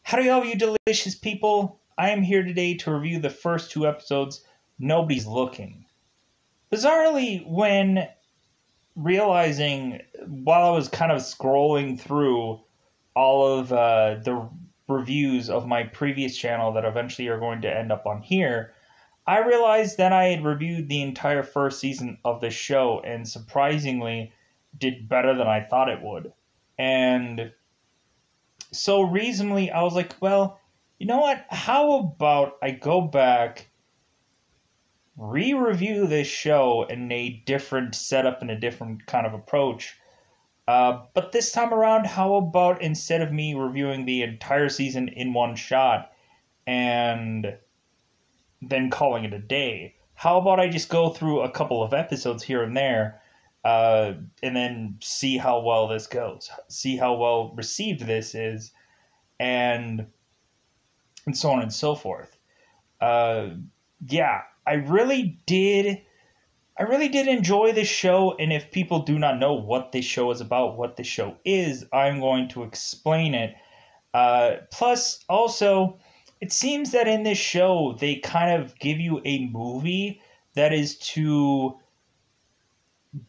Howdy, all you delicious people. I am here today to review the first two episodes, Nobody's Looking. Bizarrely, when realizing, while I was kind of scrolling through all of the reviews of my previous channel that eventually are going to end up on here, I realized that I had reviewed the entire first season of the show and surprisingly did better than I thought it would. And so reasonably, I was like, well, you know what? How about I go back, re-review this show in a different setup and a different kind of approach. But this time around, how about instead of me reviewing the entire season in one shot and then calling it a day, how about I just go through a couple of episodes here and there, and then see how well this goes, see how well received this is, and so on and so forth. Yeah, I really did enjoy this show, and if people do not know what this show is about, what this show is, I'm going to explain it. Plus, also, it seems that in this show, they kind of give you a movie that is to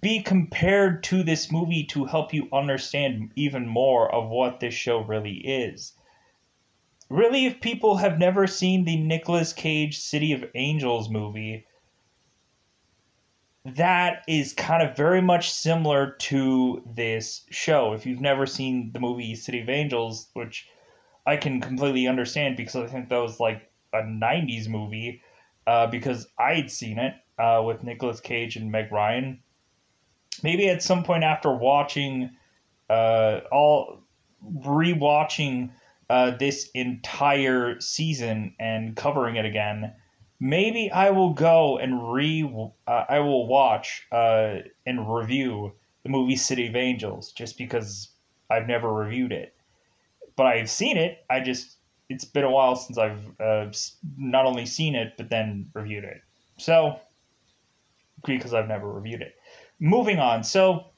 be compared to this movie to help you understand even more of what this show really is. Really, if people have never seen the Nicolas Cage City of Angels movie, that is kind of very much similar to this show. If you've never seen the movie City of Angels, which I can completely understand because I think that was like a 90s movie, because I'd seen it with Nicolas Cage and Meg Ryan. Maybe at some point after watching, rewatching this entire season and covering it again, maybe I will go and I will watch and review the movie City of Angels just because I've never reviewed it. But I've seen it. It's been a while since I've not only seen it but then reviewed it. So because I've never reviewed it. Moving on. So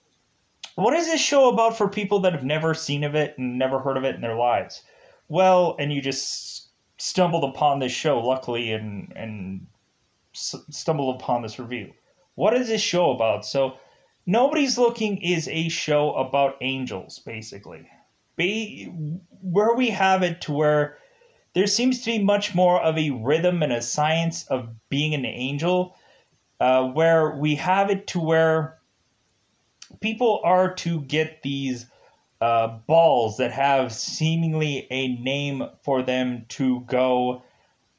what is this show about for people that have never seen of it and never heard of it in their lives? Well, and you just stumbled upon this show, luckily, and stumbled upon this review. What is this show about? So, Nobody's Looking is a show about angels, basically. Where we have it to where there seems to be much more of a rhythm and a science of being an angel, where we have it to where people are to get these balls that have seemingly a name for them to go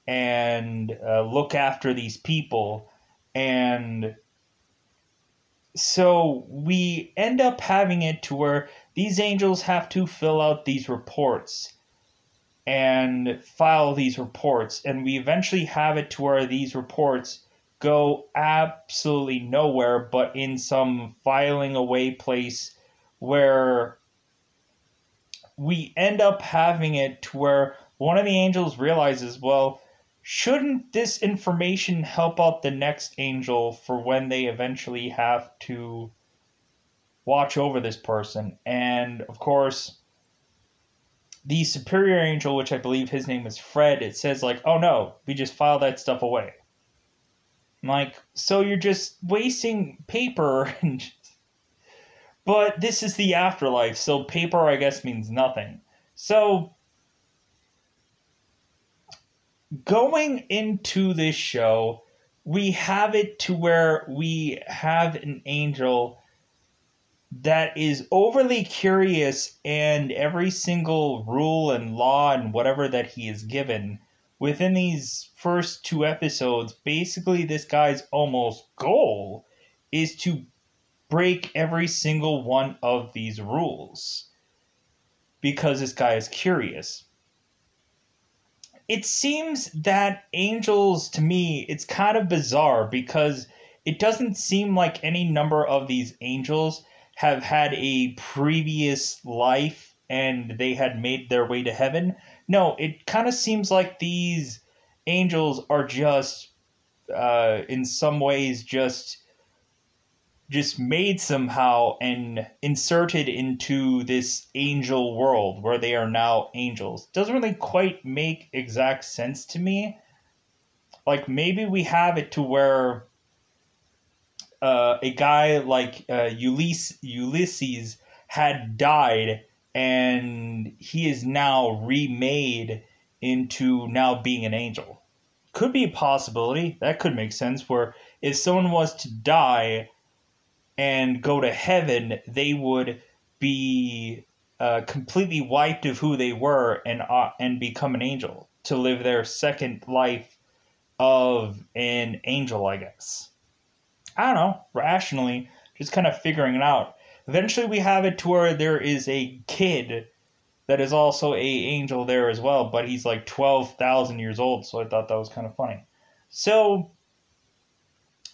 and look after these people. And so we end up having it to where these angels have to fill out these reports and file these reports. And we eventually have it to where these reports go absolutely nowhere but in some filing away place where we end up having it to where one of the angels realizes, well, shouldn't this information help out the next angel for when they eventually have to watch over this person? And of course, the superior angel, which I believe his name is Fred, it says like, oh no, we just file that stuff away. I'm like, so you're just wasting paper. But this is the afterlife, so paper, I guess, means nothing. So, going into this show, we have it to where we have an angel that is overly curious, and every single rule and law and whatever that he is given within these first two episodes, basically this guy's almost goal is to break every single one of these rules because this guy is curious. It seems that angels, to me, it's kind of bizarre because it doesn't seem like any number of these angels have had a previous life and they had made their way to heaven. No, it kind of seems like these angels are just, in some ways, just just made somehow and inserted into this angel world where they are now angels. Doesn't really quite make exact sense to me. Like, maybe we have it to where a guy like Ulysses had died, and he is now remade into now being an angel. Could be a possibility. That could make sense, where if someone was to die and go to heaven, they would be completely wiped of who they were and become an angel to live their second life of an angel, I guess. I don't know, rationally, just kind of figuring it out. Eventually we have it to where there is a kid that is also a angel there as well, but he's like 12,000 years old, so I thought that was kind of funny. So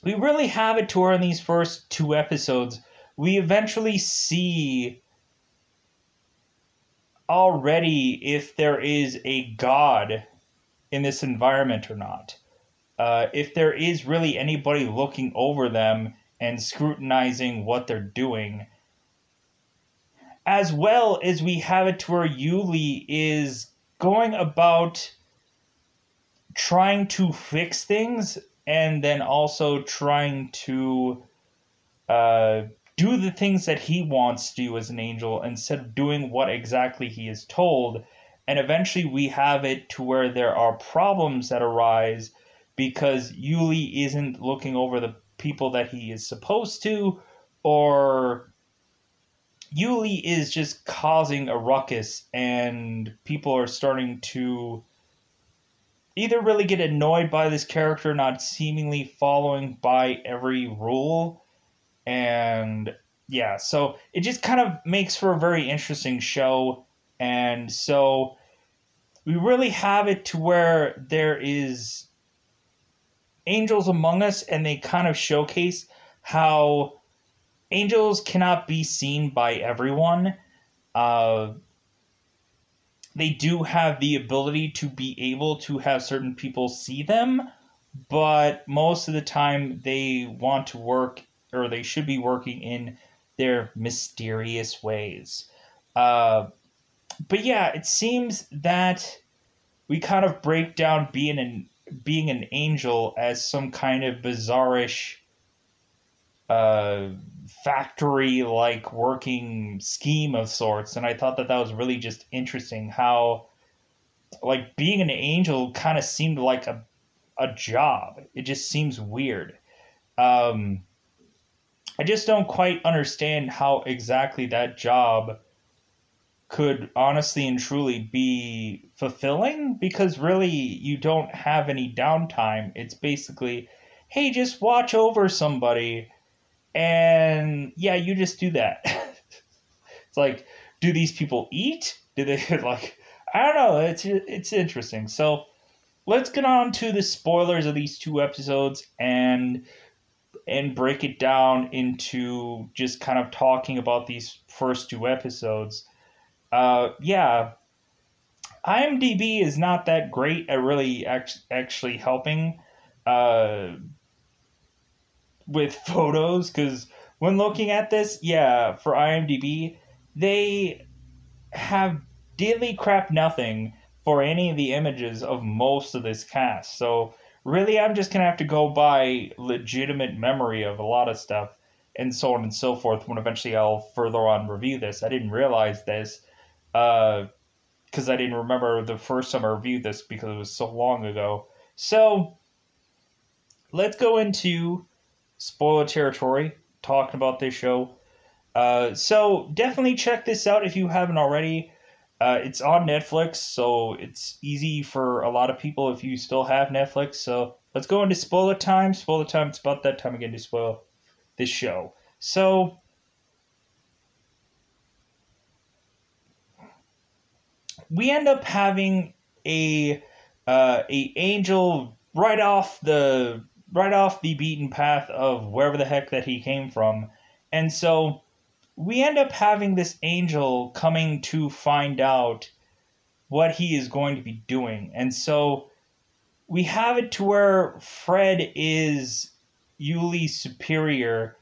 we really have it to where in these first 2 episodes, we eventually see already if there is a god in this environment or not. If there is really anybody looking over them and scrutinizing what they're doing. As well as we have it to where Yuli is going about trying to fix things and then also trying to do the things that he wants to do as an angel instead of doing what exactly he is told. And eventually we have it to where there are problems that arise because Yuli isn't looking over the people that he is supposed to, or Yuli is just causing a ruckus and people are starting to either really get annoyed by this character not seemingly following by every rule. And yeah, so it just kind of makes for a very interesting show. And so we really have it to where there is angels among us, and they kind of showcase how angels cannot be seen by everyone. They do have the ability to be able to have certain people see them, but most of the time they want to work, or they should be working in their mysterious ways. But yeah, it seems that we kind of break down being an angel as some kind of bizarrish factory-like working scheme of sorts, and I thought that was really just interesting how, like, being an angel kind of seemed like a job. It just seems weird. I just don't quite understand how exactly that job could honestly and truly be fulfilling, because really you don't have any downtime. It's basically, hey, just watch over somebody, and yeah, you just do that. It's like, do these people eat? Do they like? I don't know. It's interesting. So let's get on to the spoilers of these 2 episodes and break it down into just kind of talking about these first 2 episodes. Yeah, IMDb is not that great at really actually helping with photos, because when looking at this, yeah, for IMDb, they have diddly crap nothing for any of the images of most of this cast. So really, I'm just going to have to go by legitimate memory of a lot of stuff and so on and so forth when eventually I'll further on review this. I didn't realize this because I didn't remember the first time I reviewed this because it was so long ago. So let's go into spoiler territory, talking about this show. So definitely check this out if you haven't already. It's on Netflix, so it's easy for a lot of people if you still have Netflix. So let's go into spoiler time. Spoiler time, it's about that time again to spoil this show. So we end up having a angel right off the beaten path of wherever the heck that he came from. And so we end up having this angel coming to find out what he is going to be doing. And so we have it to where Fred is Yuli's superior,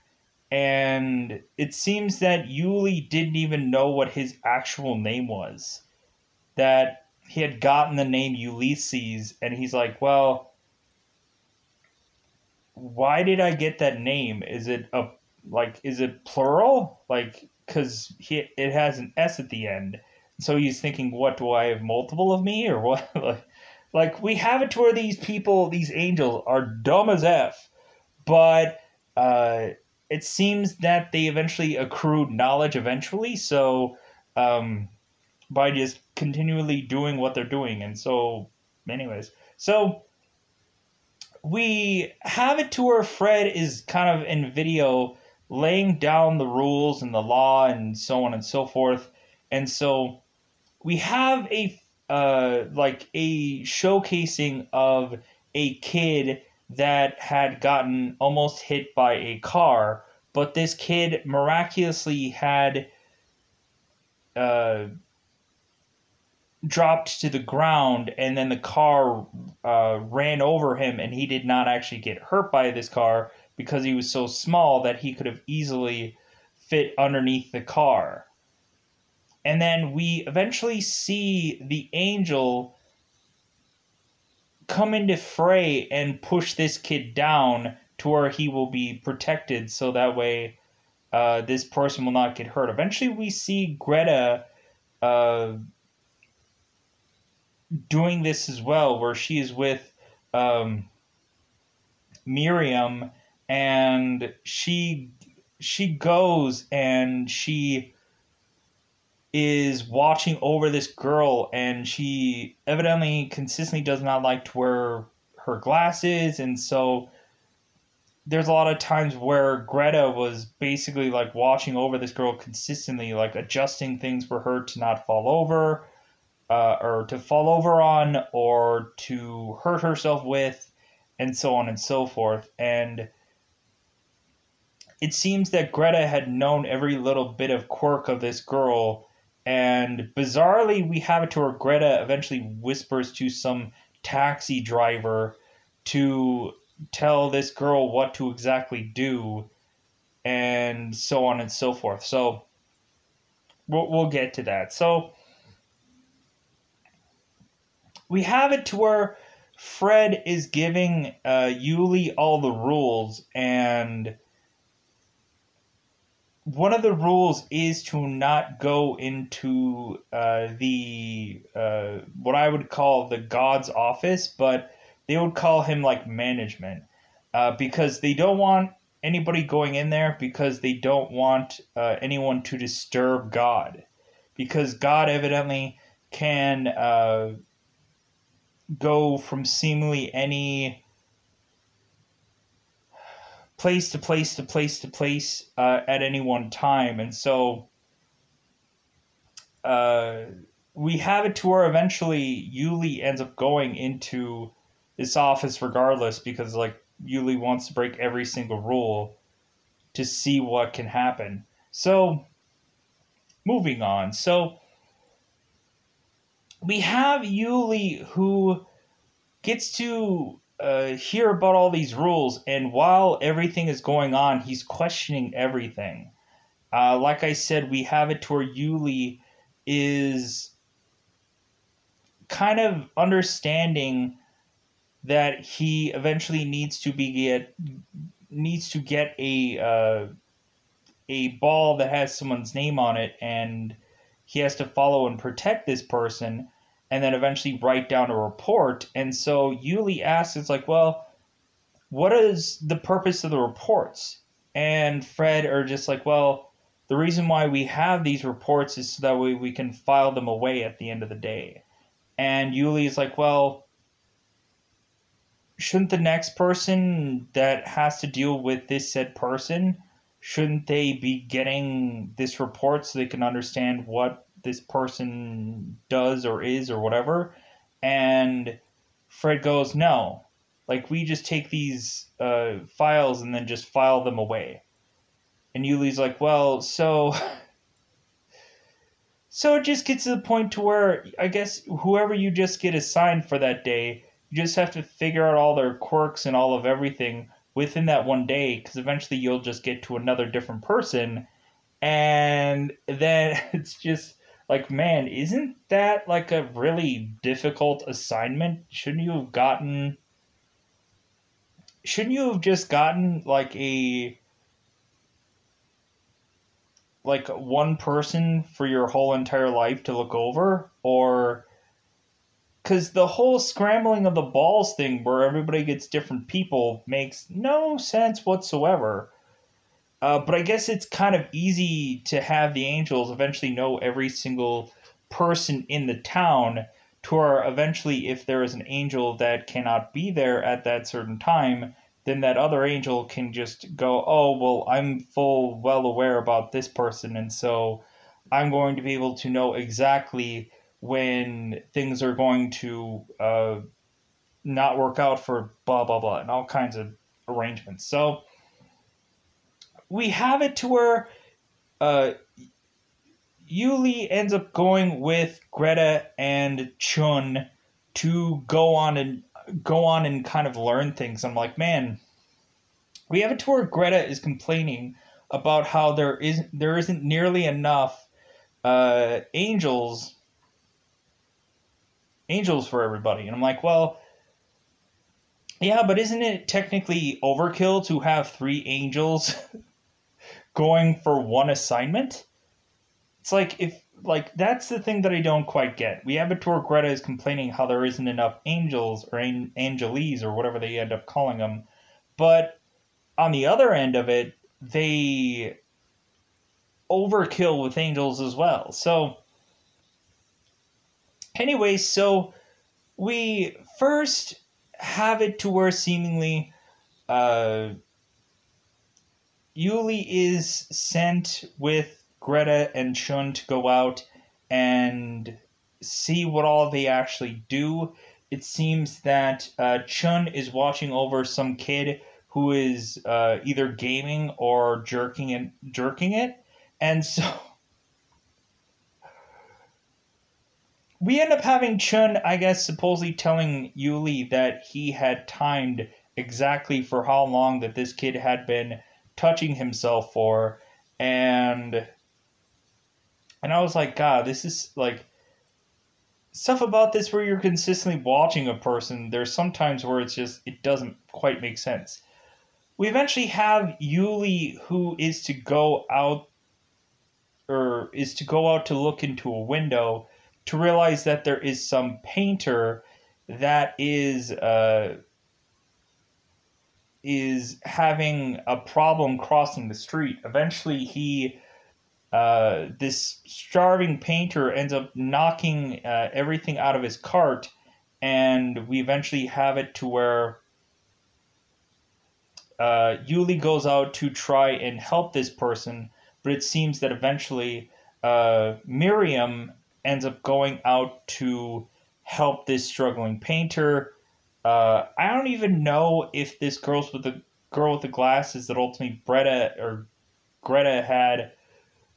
And it seems that Yuli didn't even know what his actual name was. That he had gotten the name Ulysses, and he's like, well, why did I get that name? Is it plural? Like, because it has an S at the end. So he's thinking, what, do I have multiple of me or what? Like we have it to where these people, these angels, are dumb as F, but uh, it seems that they eventually accrued knowledge eventually. So um, by just continually doing what they're doing, and so, anyways, so we have it to where Fred is kind of in video laying down the rules and the law and so on and so forth. And so we have a showcasing of a kid that had gotten almost hit by a car, but this kid miraculously had uh, dropped to the ground, and then the car ran over him, and he did not actually get hurt by this car because he was so small that he could have easily fit underneath the car. And then we eventually see the angel come into fray and push this kid down to where he will be protected, so that way this person will not get hurt. Eventually we see Greta uh, doing this as well, where she is with um, Miriam, and she goes and she is watching over this girl, and she evidently consistently does not like to wear her glasses, and so there's a lot of times where Greta was basically like watching over this girl consistently, like adjusting things for her to not fall over, or to fall over on, or to hurt herself with, and so on and so forth. And it seems that Greta had known every little bit of quirk of this girl, and bizarrely, we have it to where Greta eventually whispers to some taxi driver to tell this girl what to exactly do, and so on and so forth. So we'll get to that. So we have it to where Fred is giving Yuli all the rules, and one of the rules is to not go into the what I would call the God's office, but they would call him like management, because they don't want anybody going in there, because they don't want anyone to disturb God, because God evidently can go from seemingly any place to place to place to place at any one time. And so uh, we have it to where eventually Yuli ends up going into this office regardless, because like Yuli wants to break every single rule to see what can happen. So moving on. So we have Yuli who gets to hear about all these rules, and while everything is going on, he's questioning everything. Like I said, we have it to where Yuli is kind of understanding that he eventually needs to get a ball that has someone's name on it, and he has to follow and protect this person, and then eventually write down a report. And so Yuli asks, it's like, well, what is the purpose of the reports? And Fred are just like, well, the reason why we have these reports is so that way we can file them away at the end of the day. And Yuli is like, well, shouldn't the next person that has to deal with this said person, shouldn't they be getting this report so they can understand what this person does or is or whatever? And Fred goes, no. Like, we just take these files and then just file them away. And Yuli's like, well, so... So it just gets to the point to where, I guess, whoever you just get assigned for that day, you just have to figure out all their quirks and all of everything within that one day, because eventually you'll just get to another different person, and then it's just like, man, isn't that like a really difficult assignment? Shouldn't you have just gotten like one person for your whole entire life to look over? Or because the whole scrambling of the balls thing where everybody gets different people makes no sense whatsoever. But I guess it's kind of easy to have the Angels eventually know every single person in the town, to where eventually, if there is an angel that cannot be there at that certain time, then that other angel can just go, oh, well, I'm full well aware about this person, and so I'm going to be able to know exactly when things are going to not work out for blah, blah, blah, and all kinds of arrangements. So we have it to where uh, Yuli ends up going with Greta and Chun to go on and kind of learn things. I'm like, man, we have it to where Greta is complaining about how there isn't nearly enough angels for everybody, and I'm like, well, yeah, but isn't it technically overkill to have 3 angels going for one assignment? It's like, if like that's the thing that I don't quite get. We have it to where Greta is complaining how there isn't enough angels or angeles or whatever they end up calling them, but on the other end of it, they overkill with angels as well. So, anyway, so we first have it to where seemingly uh, Yuli is sent with Greta and Chun to go out and see what all they actually do. It seems that Chun is watching over some kid who is either gaming or jerking it, and so we end up having Chun, I guess, supposedly telling Yuli that he had timed exactly for how long that this kid had been touching himself for, and I was like, God, this is like stuff about this where you're consistently watching a person. There's sometimes where it doesn't quite make sense. We eventually have Yuli, who is to go out to look into a window, to realize that there is some painter that is having a problem crossing the street. Eventually, this starving painter ends up knocking everything out of his cart, and we eventually have it to where Yuli goes out to try and help this person, but it seems that eventually Miriam ends up going out to help this struggling painter. I don't even know if this girl with the glasses that ultimately Greta had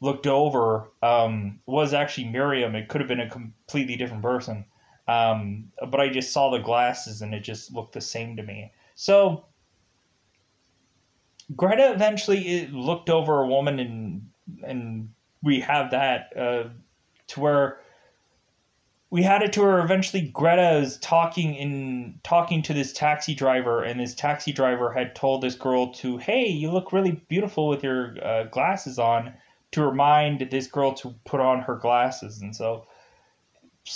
looked over was actually Miriam. It could have been a completely different person. But I just saw the glasses and it just looked the same to me. So Greta eventually looked over a woman, and we have that to where we had it to where eventually Greta is talking to this taxi driver, and this taxi driver had told this girl to, hey, you look really beautiful with your glasses on, to remind this girl to put on her glasses, and so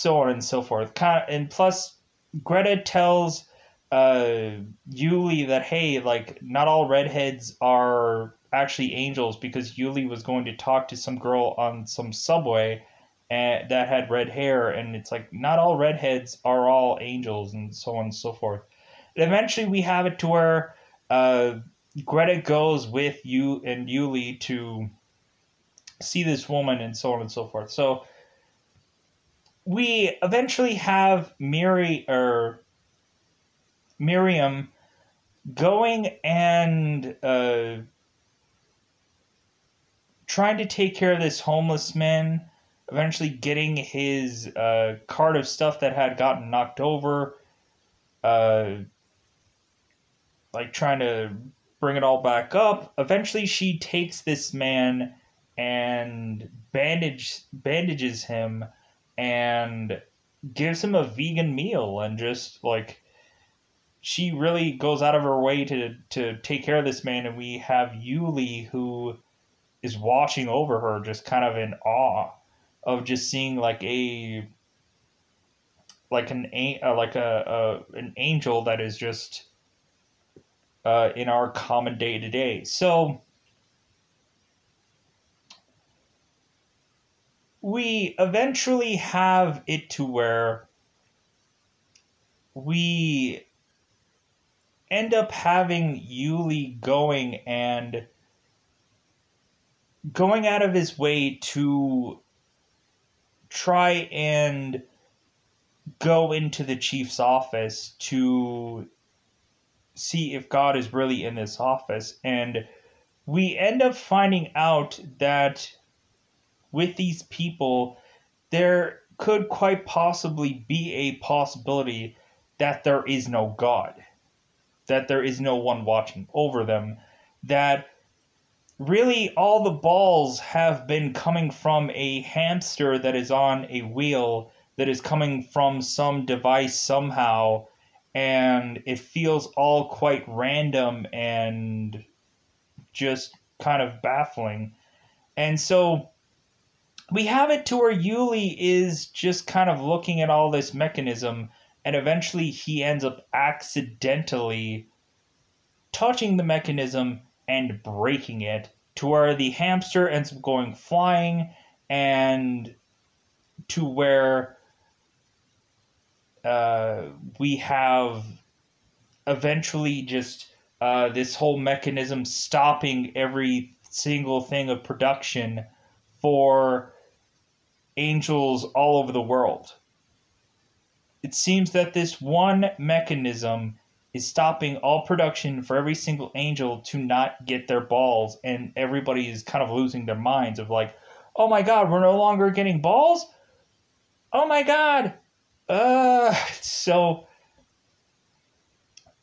on and so forth. And plus, Greta tells Yuli that, hey, like, not all redheads are actually angels, because Yuli was going to talk to some girl on some subway and that had red hair, and it's like, not all redheads are all angels, and so on and so forth. And eventually we have it to where Greta goes with you and Yuli to see this woman, and so on and so forth. So we eventually have Miriam going and trying to take care of this homeless man, eventually getting his cart of stuff that had gotten knocked over. like trying to bring it all back up. Eventually, she takes this man and bandages him and gives him a vegan meal, and just like she really goes out of her way to take care of this man. And we have Yuli, who is watching over her, just kind of in awe of just seeing like an angel that is just in our common day to day. So we eventually have it to where we end up having Yuli going out of his way to try and go into the chief's office to see if God is really in this office. And we end up finding out that with these people, there could quite possibly be a possibility that there is no God, that there is no one watching over them, that really all the balls have been coming from a hamster that is on a wheel, that is coming from some device somehow, and it feels all quite random and just kind of baffling. And so we have it to where Yuli is just kind of looking at all this mechanism, and eventually he ends up accidentally touching the mechanism and breaking it, to where the hamster ends up going flying, and to where we have eventually just this whole mechanism stopping every single thing of production for angels all over the world. It seems that this one mechanism is stopping all production for every single angel to not get their balls, and everybody is kind of losing their minds of like, oh my god, we're no longer getting balls? Oh my god! So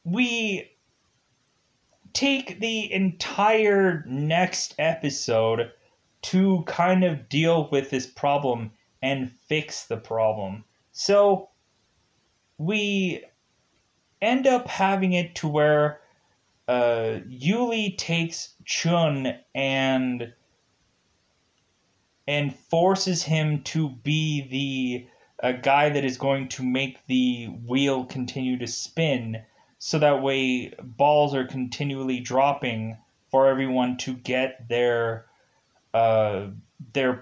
we take the entire next episode to kind of deal with this problem and fix the problem. So we end up having it to where Yuli takes Chun and forces him to be the guy that is going to make the wheel continue to spin, so that way balls are continually dropping for everyone to get their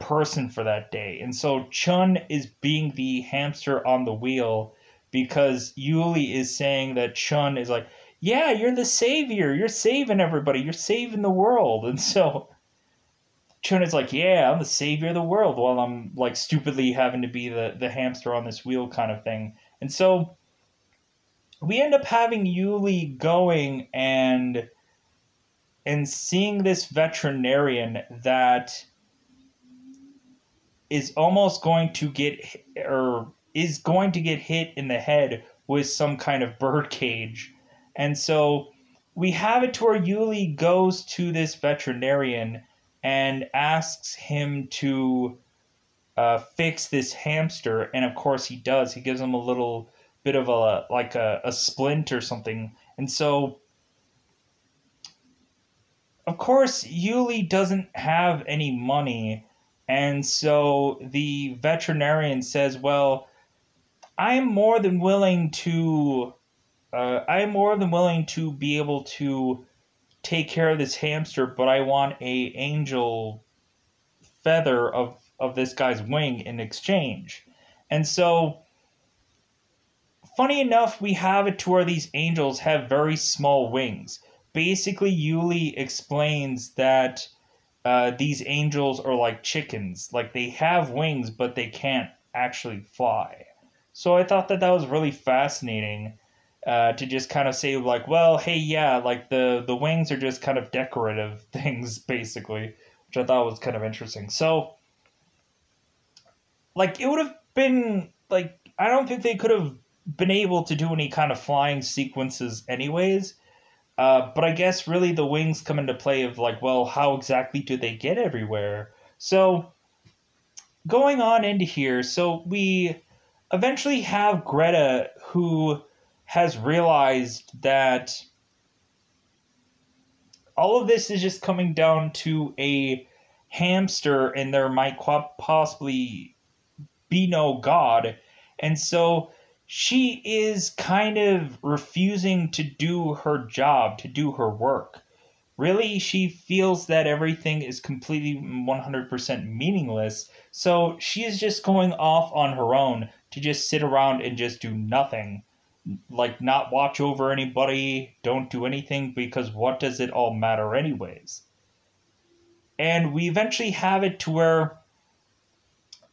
person for that day. And so Chun is being the hamster on the wheel, because Yuli is saying that Chun is like, yeah, you're the savior, you're saving everybody, you're saving the world. And so Chun is like, yeah, I'm the savior of the world, while I'm like stupidly having to be the hamster on this wheel kind of thing. And so we end up having Yuli going and seeing this veterinarian that is almost going to get, or is going to get hit in the head with some kind of bird cage. And so we have it to where Yuli goes to this veterinarian and asks him to fix this hamster. And of course he does. He gives him a little bit of a splint or something. And so of course Yuli doesn't have any money. And so the veterinarian says, well, I'm more than willing to be able to take care of this hamster, but I want a angel feather of this guy's wing in exchange. And so funny enough, we have it to where these angels have very small wings. Basically, Yuli explains that these angels are like chickens. Like, they have wings, but they can't actually fly. So I thought that was really fascinating, to just kind of say, like, well, hey, yeah, like the wings are just kind of decorative things, basically, which I thought was kind of interesting. So, like, it would have been, like, I don't think they could have been able to do any kind of flying sequences anyways. But I guess really the wings come into play of like, well, how exactly do they get everywhere? So going on into here, so we eventually have Greta who has realized that all of this is just coming down to a hamster and there might possibly be no God. And so she is kind of refusing to do her job, to do her work. Really, she feels that everything is completely 100% meaningless, so she is just going off on her own to just sit around and just do nothing. Like, not watch over anybody, don't do anything, because what does it all matter, anyways? And we eventually have it to where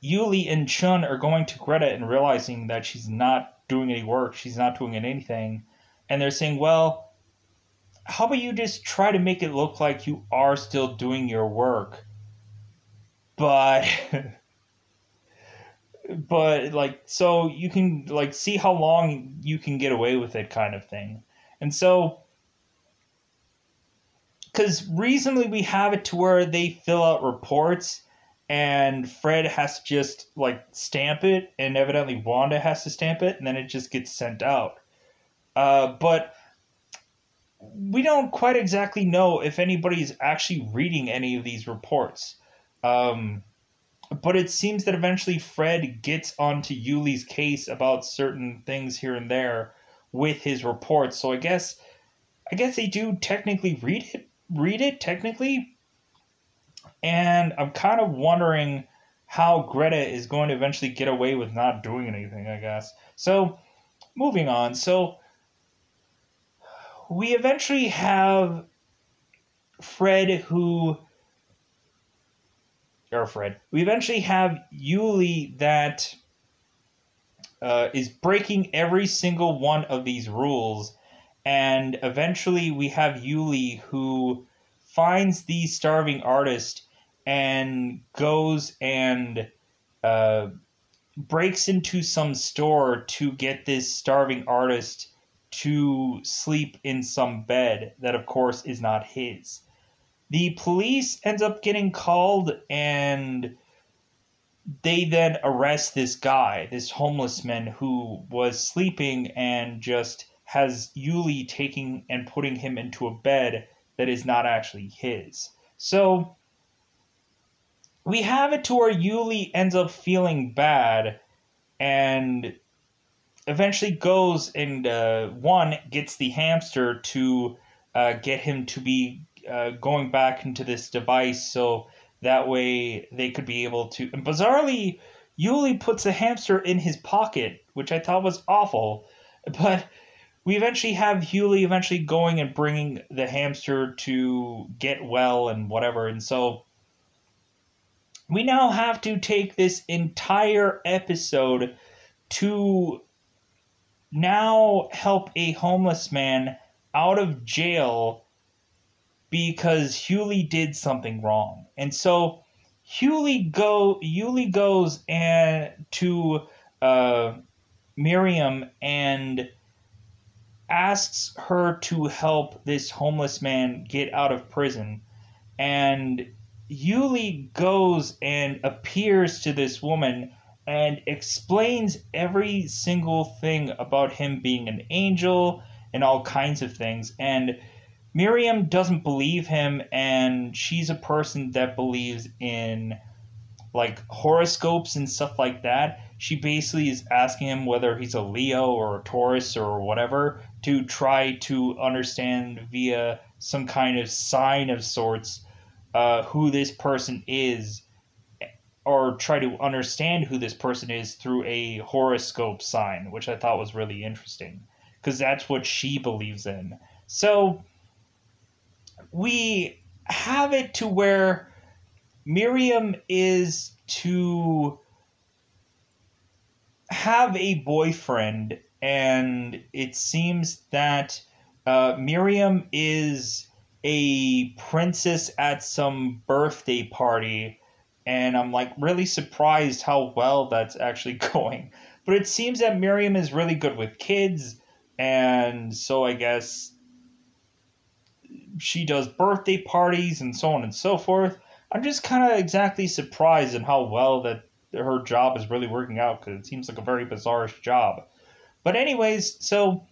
Yuli and Chun are going to Greta and realizing that she's not doing any work, she's not doing anything, and they're saying, well, how about you just try to make it look like you are still doing your work, but but like so you can like see how long you can get away with it, kind of thing. And so because reasonably we have it to where they fill out reports and Fred has to just like stamp it, and evidently Wanda has to stamp it, and then it just gets sent out. But we don't quite exactly know if anybody's actually reading any of these reports. But it seems that eventually Fred gets onto Yuli's case about certain things here and there with his reports. So I guess they do technically read it technically. And I'm kind of wondering how Greta is going to eventually get away with not doing anything, I guess. So moving on. So we eventually have Fred who or Fred. We eventually have Yuli that is breaking every single one of these rules, and eventually we have Yuli who finds the starving artist and goes and breaks into some store to get this starving artist to sleep in some bed that of course is not his. The police ends up getting called and they then arrest this guy, this homeless man who was sleeping and just has Yuli taking and putting him into a bed that is not actually his. So we have it to where Yuli ends up feeling bad and eventually goes and one gets the hamster to get him to be going back into this device so that way they could be able to. And bizarrely, Yuli puts the hamster in his pocket, which I thought was awful. But we eventually have Yuli eventually going and bringing the hamster to get well and whatever. And so we now have to take this entire episode to now help a homeless man out of jail because Yuli did something wrong. And so Yuli goes and to Miriam and asks her to help this homeless man get out of prison. And Yuli goes and appears to this woman and explains every single thing about him being an angel and all kinds of things. And Miriam doesn't believe him, and she's a person that believes in like horoscopes and stuff like that. She basically is asking him whether he's a Leo or a Taurus or whatever to try to understand via some kind of sign of sorts who this person is, or try to understand who this person is through a horoscope sign, which I thought was really interesting because that's what she believes in. So we have it to where Miriam is to have a boyfriend, and it seems that Miriam is a princess at some birthday party, and I'm like really surprised how well that's actually going. But it seems that Miriam is really good with kids, and so I guess she does birthday parties and so on and so forth. I'm just kind of exactly surprised at how well that her job is really working out, because it seems like a very bizarre job. But anyways, so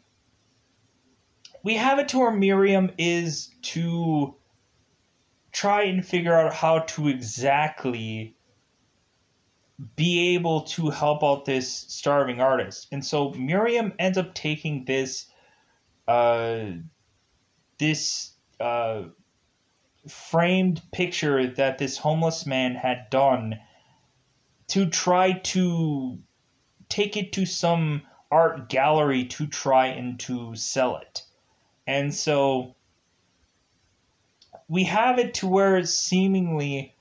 we have it to where Miriam is to try and figure out how to exactly be able to help out this starving artist. And so Miriam ends up taking uh, this framed picture that this homeless man had done to try to take it to some art gallery to try and to sell it. And so we have it to where seemingly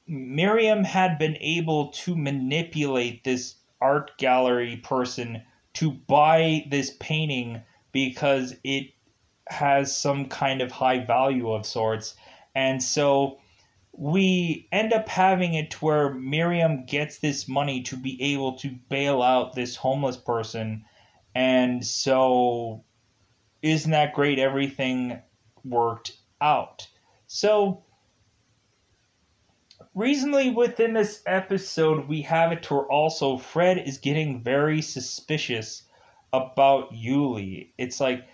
Miriam had been able to manipulate this art gallery person to buy this painting because it has some kind of high value of sorts. And so we end up having it to where Miriam gets this money to be able to bail out this homeless person. And so, isn't that great? Everything worked out. So, recently within this episode, we have it to where also Fred is getting very suspicious about Yuli. It's like,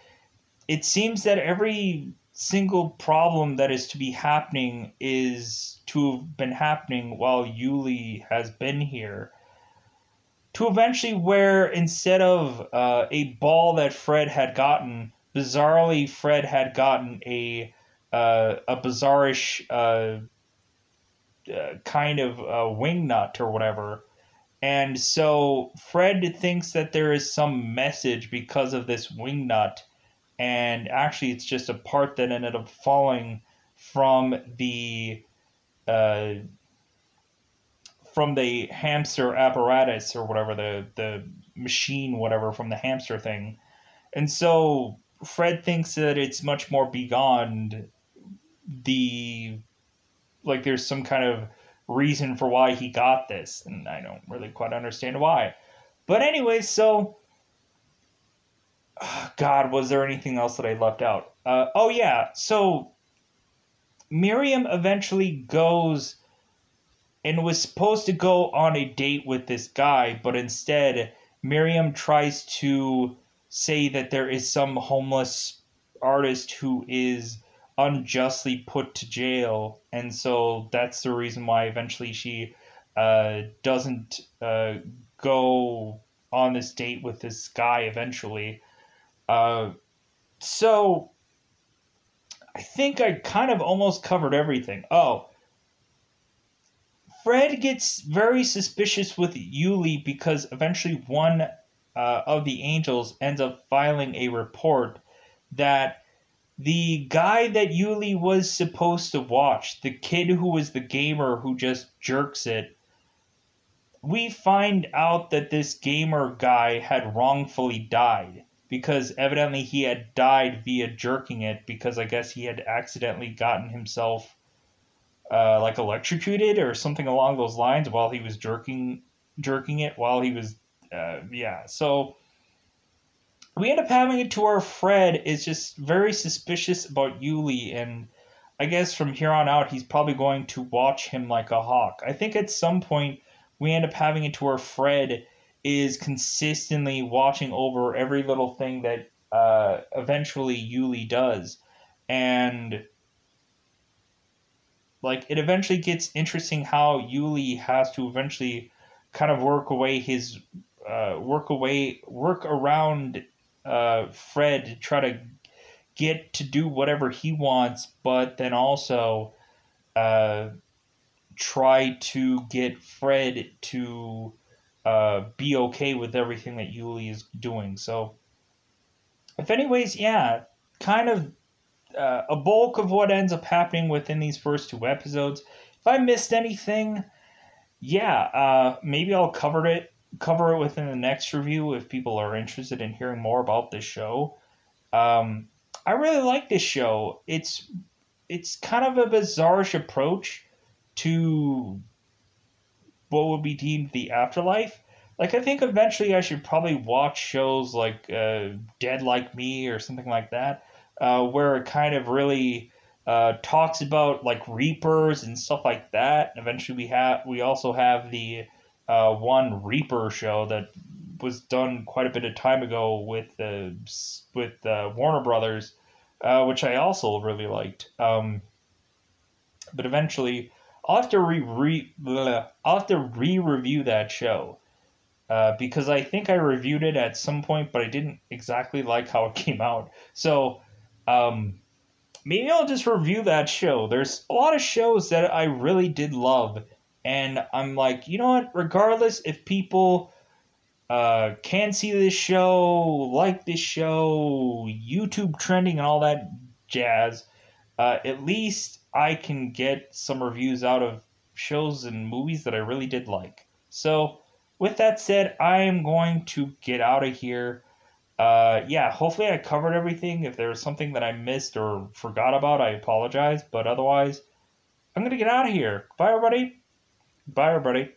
it seems that every single problem that is to be happening is to have been happening while Yuli has been here. To eventually where instead of a ball that Fred had gotten, bizarrely Fred had gotten a bizarrish kind of wing nut or whatever. And so Fred thinks that there is some message because of this wing nut, and actually it's just a part that ended up falling from uh, the hamster apparatus or whatever, the machine, whatever, from the hamster thing. And so Fred thinks that it's much more beyond the, like, there's some kind of reason for why he got this, and I don't really quite understand why. But anyway, so God, was there anything else that I left out? Oh yeah, so Miriam eventually goes and was supposed to go on a date with this guy, but instead Miriam tries to say that there is some homeless artist who is unjustly put to jail, and so that's the reason why eventually she doesn't go on this date with this guy eventually. So I think I kind of almost covered everything. Oh, Fred gets very suspicious with Yuli because eventually one of the angels ends up filing a report that the guy that Yuli was supposed to watch, the kid who was the gamer who just jerks it, we find out that this gamer guy had wrongfully died because evidently he had died via jerking it, because I guess he had accidentally gotten himself like electrocuted or something along those lines while he was jerking it while he was yeah. So we end up having it to where Fred is just very suspicious about Yuli, and I guess from here on out he's probably going to watch him like a hawk. I think at some point we end up having it to where Fred is consistently watching over every little thing that eventually Yuli does. And like, it eventually gets interesting how Yuli has to eventually kind of work around Fred to try to get to do whatever he wants, but then also uh, try to get Fred to be okay with everything that Yuli is doing. So, if anyways, yeah, kind of a bulk of what ends up happening within these first two episodes. If I missed anything, yeah, maybe I'll cover it within the next review if people are interested in hearing more about this show. I really like this show. It's kind of a bizarre-ish approach to what would be deemed the afterlife, Like, I think eventually I should probably watch shows like Dead Like Me or something like that, where it kind of really talks about like Reapers and stuff like that. Eventually, we also have the one Reaper show that was done quite a bit of time ago with Warner Brothers, which I also really liked. But eventually, I'll have to re-review that show because I think I reviewed it at some point, but I didn't exactly like how it came out. So um, maybe I'll just review that show. There's a lot of shows that I really did love, and I'm like, you know what? Regardless if people can see this show, like this show, YouTube trending, and all that jazz, at least I can get some reviews out of shows and movies that I really did like. So, with that said, I am going to get out of here. Yeah, hopefully I covered everything. If there was something that I missed or forgot about, I apologize. But otherwise, I'm going to get out of here. Bye, everybody. Bye, everybody.